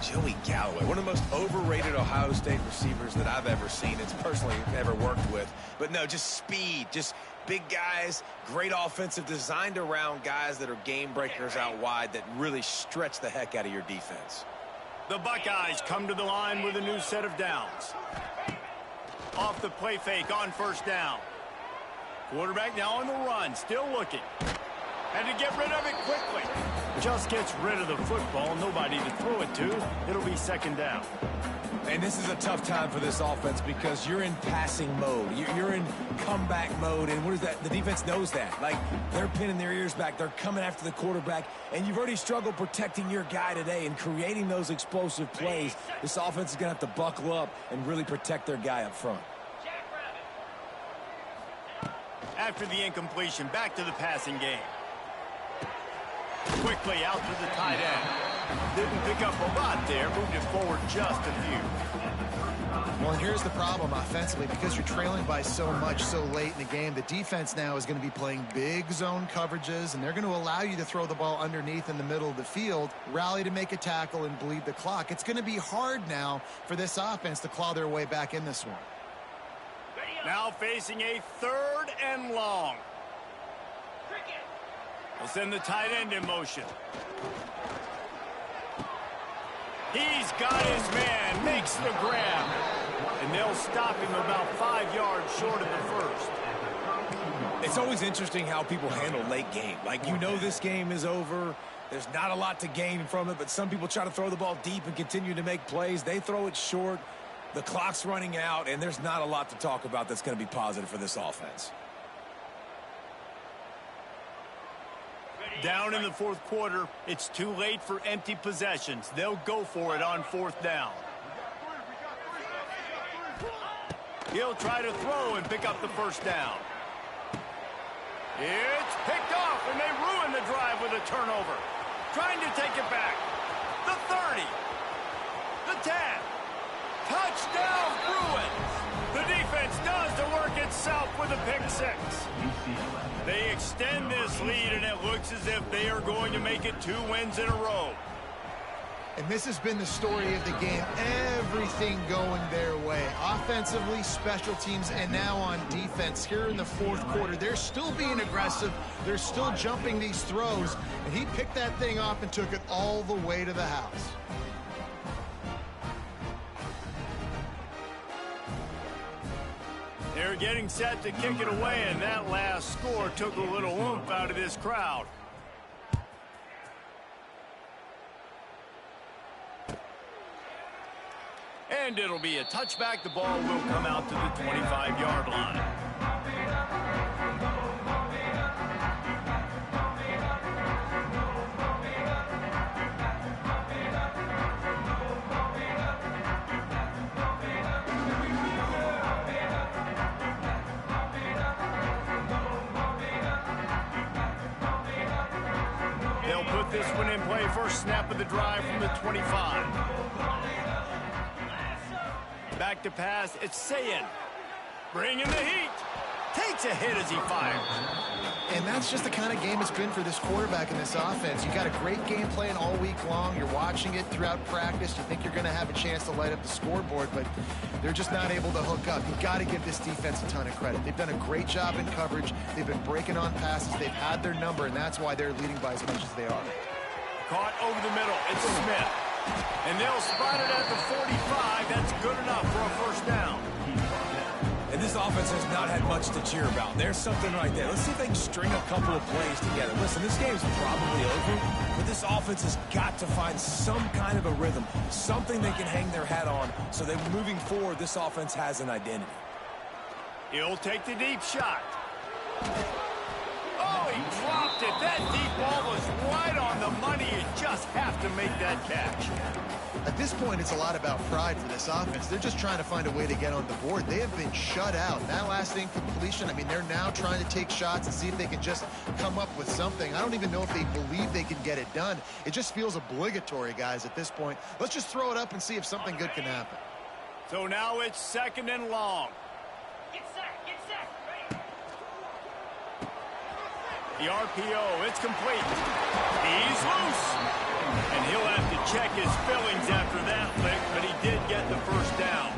Joey Galloway, one of the most overrated Ohio State receivers that I've ever seen. It's personally ever worked with. But no, just speed, just big guys, great offensive, designed around guys that are game breakers out wide that really stretch the heck out of your defense. The Buckeyes come to the line with a new set of downs. Off the play fake on 1st down. Quarterback now on the run, still looking. Had to get rid of it quickly. Just gets rid of the football, nobody to throw it to. It'll be 2nd down. And this is a tough time for this offense because you're in passing mode. You're in comeback mode, and what is that? The defense knows that. Like, they're pinning their ears back. They're coming after the quarterback, and you've already struggled protecting your guy today and creating those explosive plays. This offense is going to have to buckle up and really protect their guy up front. After the incompletion, back to the passing game. Quickly out to the tight end. Didn't pick up a lot there, moved it forward just a few. Well, and here's the problem offensively. Because you're trailing by so much so late in the game, the defense now is going to be playing big zone coverages, and they're going to allow you to throw the ball underneath in the middle of the field, rally to make a tackle, and bleed the clock. It's going to be hard now for this offense to claw their way back in this one. Now facing a 3rd and long. They'll send the tight end in motion. He's got his man, makes the grab. And they'll stop him about 5 yards short of the 1st. It's always interesting how people handle late game. Like, you know this game is over. There's not a lot to gain from it, but some people try to throw the ball deep and continue to make plays. They throw it short. The clock's running out, and there's not a lot to talk about that's going to be positive for this offense. Down in the 4th quarter, it's too late for empty possessions. They'll go for it on 4th down. He'll try to throw and pick up the 1st down. It's picked off, and they ruin the drive with a turnover. Trying to take it back. The 30. The 10. Touchdown, Bruins! The defense does the work itself with a pick 6. They extend this lead, and it looks as if they are going to make it 2 wins in a row. And this has been the story of the game. Everything going their way. Offensively, special teams, and now on defense. Here in the 4th quarter, they're still being aggressive. They're still jumping these throws. And he picked that thing off and took it all the way to the house. getting set to kick it away, and that last score took a little oomph out of this crowd. And it'll be a touchback. The ball will come out to the 25-yard line. They'll put this one in play. First snap of the drive from the 25. Back to pass, it's Sayin. Bringing the heat. Takes a hit as he fires. And that's just the kind of game it's been for this quarterback in this offense. You got a great game plan all week long. You're watching it throughout practice. You think you're going to have a chance to light up the scoreboard, but they're just not able to hook up. You've got to give this defense a ton of credit. They've done a great job in coverage. They've been breaking on passes. They've had their number, and that's why they're leading by as much as they are. Caught over the middle. It's Smith. And they'll spot it at the 45. That's good enough for a first down. And this offense has not had much to cheer about. There's something right there. Let's see if they can string a couple of plays together. Listen, this game's probably over, but this offense has got to find some kind of a rhythm, something they can hang their hat on, so that moving forward, this offense has an identity. He'll take the deep shot. Oh, he dropped it. That deep ball was right on the money. You just have to make that catch. At this point, it's a lot about pride for this offense. They're just trying to find a way to get on the board. They have been shut out. That last incompletion, I mean, they're now trying to take shots and see if they can just come up with something. I don't even know if they believe they can get it done. It just feels obligatory, guys, at this point. Let's just throw it up and see if something good can happen. So now it's 2nd and long. Get set, get set. Ready. The RPO, it's complete. He's loose. And he'll have to check his fillings after that lick, but he did get the first down.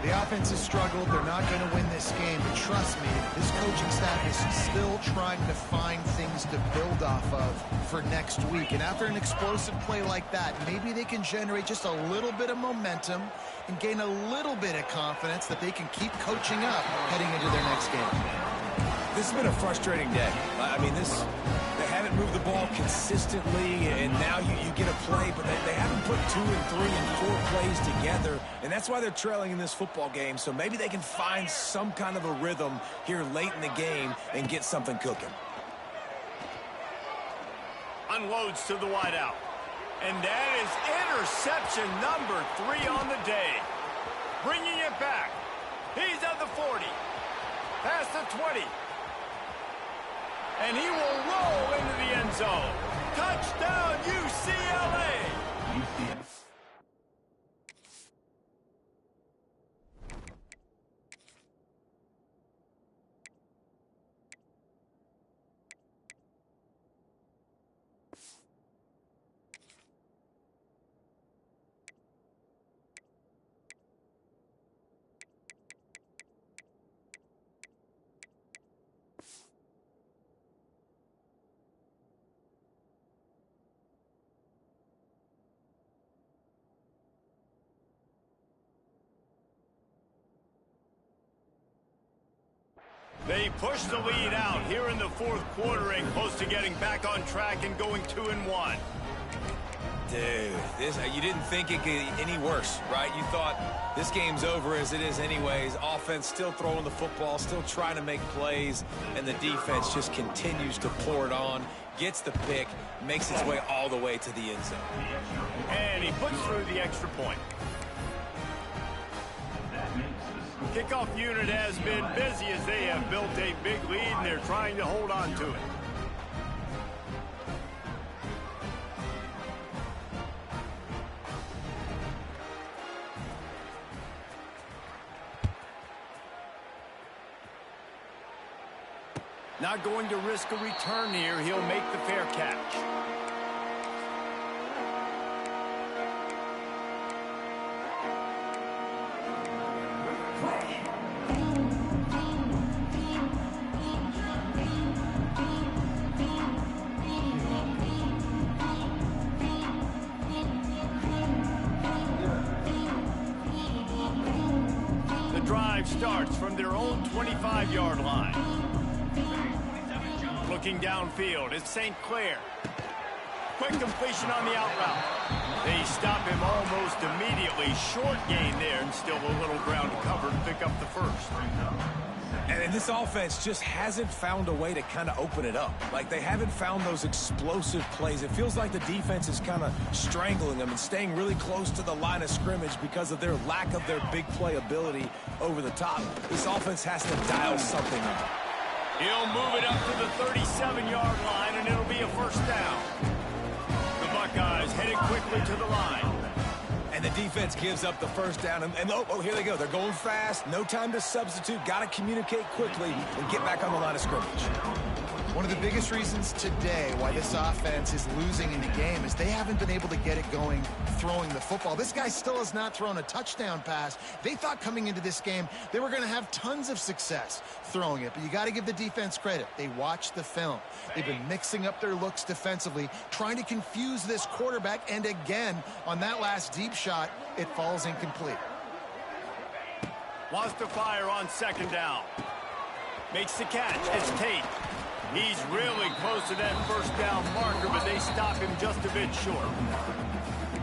The offense has struggled. They're not going to win this game, but trust me, this coaching staff is still trying to find things to build off of for next week. And after an explosive play like that, maybe they can generate just a little bit of momentum and gain a little bit of confidence that they can keep coaching up heading into their next game. This has been a frustrating day. I mean, they haven't moved the ball consistently, and now you get a play, but they haven't put 2 and 3 and 4 plays together, and that's why they're trailing in this football game. So maybe they can find some kind of a rhythm here late in the game and get something cooking. Unloads to the wideout. And that is interception number 3 on the day. Bringing it back. He's at the 40. Past the 20. And he will roll into the end zone. Touchdown, UCLA! They push the lead out here in the 4th quarter and close to getting back on track and going 2-1. Dude, you didn't think it could get any worse, right? You thought this game's over as it is anyways. Offense still throwing the football, still trying to make plays, and the defense just continues to pour it on, gets the pick, makes its way all the way to the end zone. And he puts through the extra point. Kickoff unit has been busy as they have built a big lead, and they're trying to hold on to it. Not going to risk a return here. He'll make the fair catch. drive starts from their own 25-yard line. Looking downfield, it's St. Clair. Quick completion on the out route. They stop him almost immediately. Short gain there, and still a little ground to cover to pick up the first. And this offense just hasn't found a way to kind of open it up. Like, they haven't found those explosive plays. It feels like the defense is kind of strangling them and staying really close to the line of scrimmage because of their lack of their big play ability over the top. This offense has to dial something up. He'll move it up to the 37-yard line, and it'll be a first down. The Buckeyes headed quickly to the line. And the defense gives up the first down. And oh, here they go. They're going fast. No time to substitute. Got to communicate quickly and get back on the line of scrimmage. One of the biggest reasons today why this offense is losing in the game is they haven't been able to get it going throwing the football. This guy still has not thrown a touchdown pass. They thought coming into this game they were going to have tons of success throwing it, but you got to give the defense credit. They watched the film. They've been mixing up their looks defensively, trying to confuse this quarterback, and again, on that last deep shot, it falls incomplete. Wants to fire on second down. Makes the catch. It's Tate. He's really close to that first down marker, but they stop him just a bit short.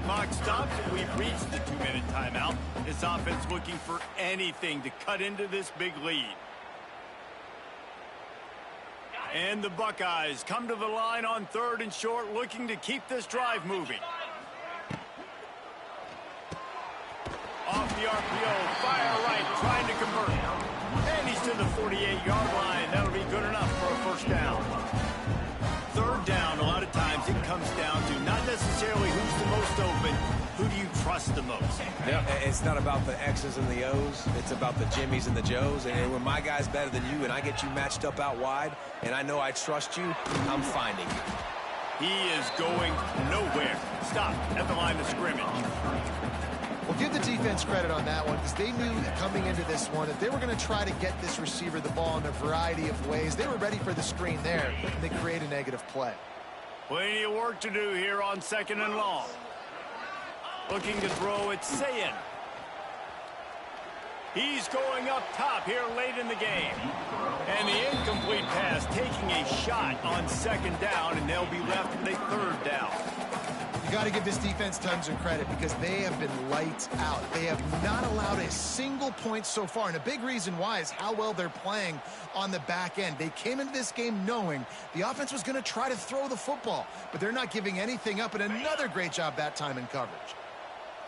Clock stops, and we've reached the 2-minute timeout. This offense looking for anything to cut into this big lead. And the Buckeyes come to the line on 3rd and short, looking to keep this drive moving. Off the RPO, fire right, trying to convert. And he's to the 48-yard line. That'll be good enough for a first down. 3rd down, a lot of times it comes down to not necessarily who's the most open, who do you trust the most? Yeah, it's not about the X's and the O's. It's about the Jimmies and the Joes. And when my guy's better than you and I get you matched up out wide and I know I trust you, I'm finding you. He is going nowhere. Stop at the line of scrimmage. Well, give the defense credit on that one because they knew coming into this one that they were going to try to get this receiver the ball in a variety of ways. They were ready for the screen there, and they create a negative play. Plenty of work to do here on 2nd and long. Looking to throw, it's Sayin. He's going up top here late in the game. And the incomplete pass taking a shot on 2nd down, and they'll be left with a 3rd down. You got to give this defense tons of credit because they have been lights out. They have not allowed a single point so far, and a big reason why is how well they're playing on the back end. They came into this game knowing the offense was going to try to throw the football, but they're not giving anything up, and another great job that time in coverage.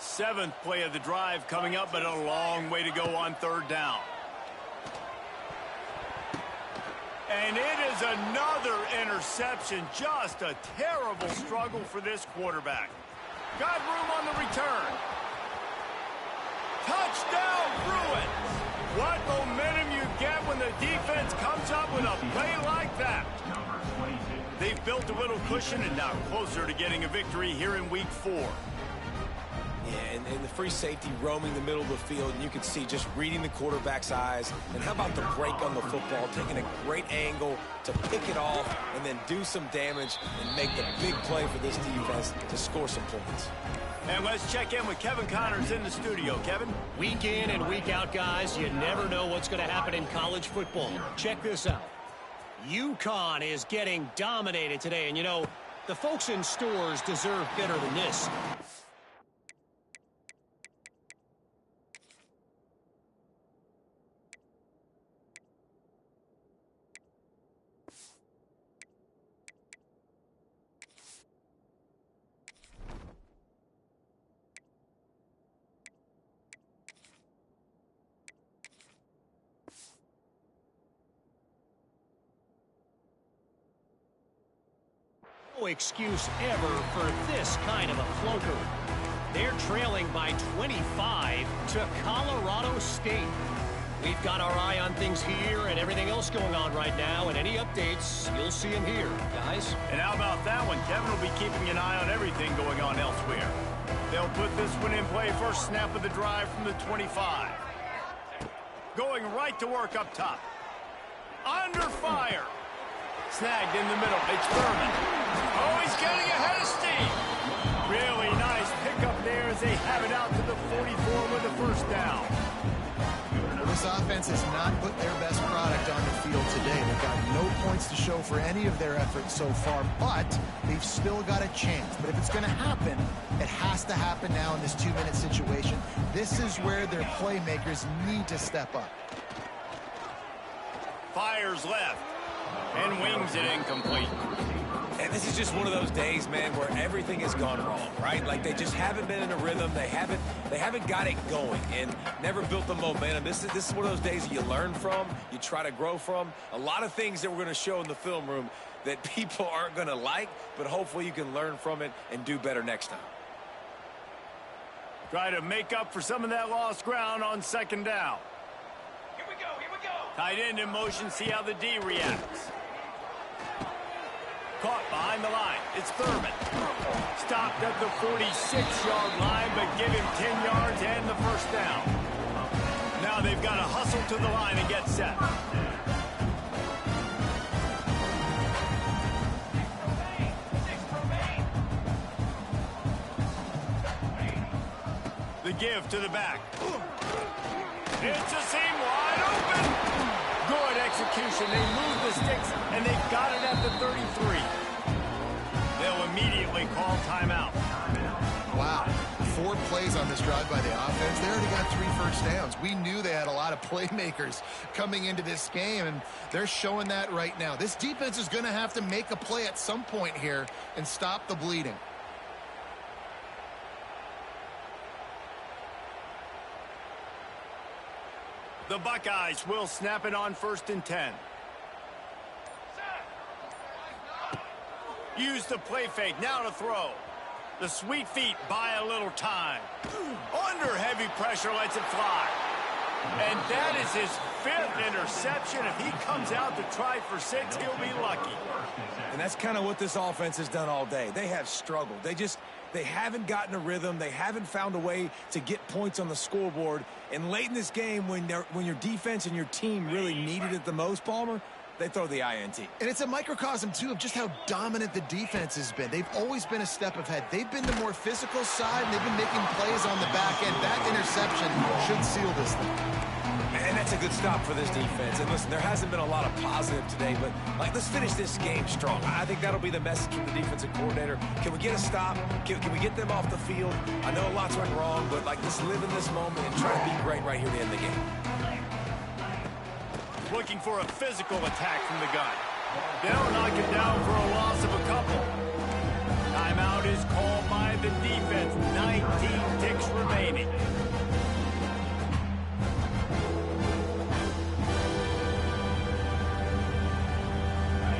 7th play of the drive coming up, but a long way to go on 3rd down. And it is another interception. Just a terrible struggle for this quarterback. Got room on the return. Touchdown, Bruins. What momentum you get when the defense comes up with a play like that. They've built a little cushion and now closer to getting a victory here in week 4. Yeah, and the free safety roaming the middle of the field, and you can see just reading the quarterback's eyes. And how about the break on the football, taking a great angle to pick it off and then do some damage and make the big play for this defense to score some points. And let's check in with Kevin Connors in the studio. Kevin? Week in and week out, guys, you never know what's going to happen in college football. Check this out. UConn is getting dominated today, and you know, the folks in stores deserve better than this. No excuse ever for this kind of a floater. They're trailing by 25 to Colorado State. We've got our eye on things here and everything else going on right now, and any updates, you'll see them here, guys. And how about that one? Kevin will be keeping an eye on everything going on elsewhere. They'll put this one in play. First snap of the drive from the 25. Going right to work up top. Under fire. Snagged in the middle. It's Furman. Oh, he's getting ahead of steam. Really nice pickup there as they have it out to the 44 with the first down. This offense has not put their best product on the field today. They've got no points to show for any of their efforts so far, but they've still got a chance. But if it's going to happen, it has to happen now in this 2-minute situation. This is where their playmakers need to step up. Fires left and wings it incomplete. And this is just one of those days, man, where everything has gone wrong, right? Like they just haven't been in a rhythm. They haven't got it going and never built the momentum. This is one of those days you learn from, you try to grow from. A lot of things that we're going to show in the film room that people aren't going to like, but hopefully you can learn from it and do better next time. Try to make up for some of that lost ground on second down. Here we go, here we go. Tight end in motion, see how the D reacts. Caught behind the line. It's Thurman. Stopped at the 46-yard line, but give him 10 yards and the first down. Now they've got to hustle to the line and get set. The give to the back. It's a seam wide open. Good execution. They move the sticks, and they've got it at the 33. They'll immediately call timeout. Wow. 4 plays on this drive by the offense. They already got 3 first downs. We knew they had a lot of playmakers coming into this game, and they're showing that right now. This defense is going to have to make a play at some point here and stop the bleeding. The Buckeyes will snap it on 1st and 10. Use the play fake. Now to throw. The sweet feet buy a little time. Under heavy pressure, lets it fly. And that is his 5th interception. If he comes out to try for 6, he'll be lucky. And that's kind of what this offense has done all day. They have struggled. They haven't gotten a rhythm. They haven't found a way to get points on the scoreboard. And late in this game, when your defense and your team really needed it the most, Palmer, they throw the INT. And it's a microcosm, too, of just how dominant the defense has been. They've always been a step ahead. They've been the more physical side, and they've been making plays on the back end. That interception should seal this thing. And that's a good stop for this defense. And listen, there hasn't been a lot of positive today, but let's finish this game strong. I think that'll be the message from the defensive coordinator. Can we get a stop? Can we get them off the field? I know lots went wrong, but let's live in this moment and try to be great right here to end the game. Looking for a physical attack from the gun. They'll knock him down for a loss of a couple. Timeout is called by the defense. 19 ticks remaining.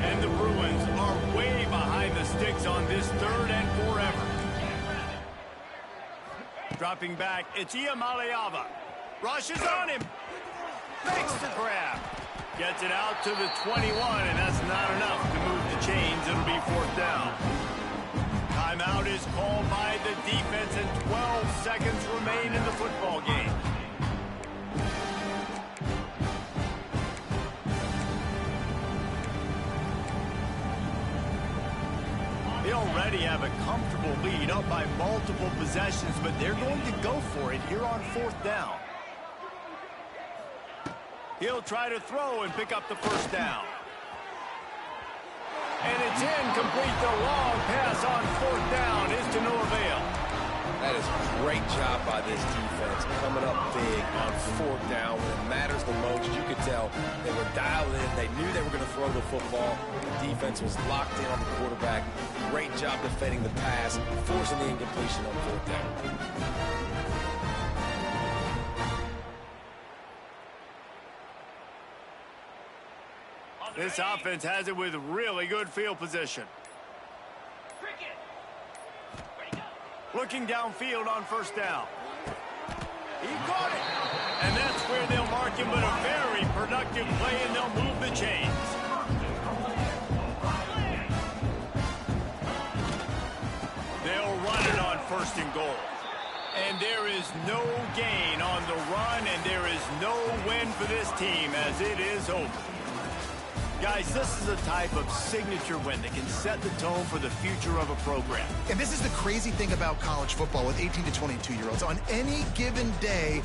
And the Bruins are way behind the sticks on this 3rd and forever. Dropping back, it's Iamaleava. Rushes on him. Makes the grab. Gets it out to the 21, and that's not enough to move the chains. It'll be 4th down. Timeout is called by the defense, and 12 seconds remain in the football game. They already have a comfortable lead, up by multiple possessions, but they're going to go for it here on 4th down. He'll try to throw and pick up the first down. And it's incomplete. The long pass on 4th down is to no avail. That is a great job by this defense, coming up big on 4th down when it matters the most. You could tell they were dialed in. They knew they were going to throw the football. The defense was locked in on the quarterback. Great job defending the pass, forcing the incompletion on 4th down. This offense has it with really good field position. Cricket. Ready, go. Looking downfield on 1st down. He caught it. And that's where they'll mark him, but a very productive play, and they'll move the chains. They'll run it on 1st and goal. And there is no gain on the run, and there is no win for this team as it is over. Guys, this is a type of signature win that can set the tone for the future of a program. And this is the crazy thing about college football with 18 to 22-year-olds. On any given day,